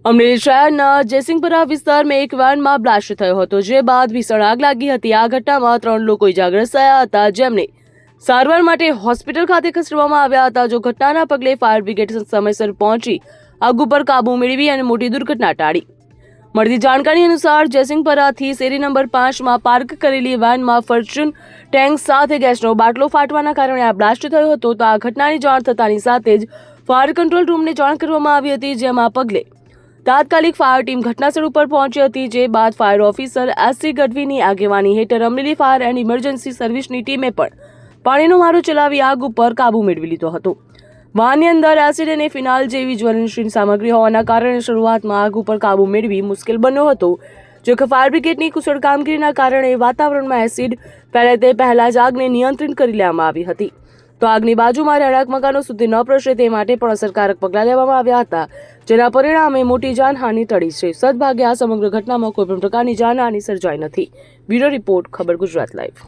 અમરેલી શહેરના જયસિંહપુરા વિસ્તારમાં એક વાનમાં બ્લાસ્ટ થયો હતો, જે બાદ ભીષણ આગ લાગી હતી। આ ઘટનામાં 3 લોકો ઇજાગ્રસ્ત થયા હતા, જેમને સારવાર માટે હોસ્પિટલ ખાતે ખસેડવામાં આવ્યા હતા। જો ઘટનાના પગલે ફાયર બ્રિગેડ સમયસર પહોંચી આગ ઉપર કાબુ મેળવી અને મોટી દુર્ઘટના ટાળી। મળતી જાણકારી અનુસાર જયસિંહપુરાથી શેરી નંબર 5માં પાર્ક કરેલી વાનમાં ફોર્ચ્યુન ટેન્ક સાથે ગેસનો બાટલો ફાટવાના કારણે આ બ્લાસ્ટ થયો હતો। તો આ ઘટનાની જાણ થતાની સાથે જ ફાયર કંટ્રોલ રૂમને જાણ કરવામાં આવી હતી, જેમાં પગલે તાત્કાલિક ફાયર ટીમ ઘટનાસ્થળ ઉપર પહોંચી હતી। જે બાદ ફાયર ઓફિસર એસસી ગઢવીની આગેવાની હેઠળ અમરેલી ફાયર એન્ડ ઇમરજન્સી સર્વિસની ટીમે પણ પાણીનો મારો ચલાવી આગ ઉપર કાબુ મેળવી લીધો હતો। વાહનની અંદર એસિડ અને ફિનાઇલ જેવી જ્વલનશીલ સામગ્રી હોવાના કારણે શરૂઆતમાં આગ ઉપર કાબુ મેળવી મુશ્કેલ બન્યો હતો। જો કે ફાયર બ્રિગેડની કુશળ કામગીરીના કારણે વાતાવરણમાં એસિડ ફેલાય તે પહેલા જ આગને નિયંત્રિત કરી લેવામાં આવી હતી। તો આગની બાજુમાં રહેણાંક મકાનો સુધી ન પ્રસરે તે માટે પણ અસરકારક પગલાં લેવામાં આવ્યા હતા, જેના પરિણામે મોટી જાનહાનિ ટળી છે। સદભાગ્યે આ સમગ્ર ઘટનામાં કોઈ પણ પ્રકારની જાનહાનિ સર્જાઈ નથી। બ્યુરો રિપોર્ટ, ખબર ગુજરાત લાઈવ।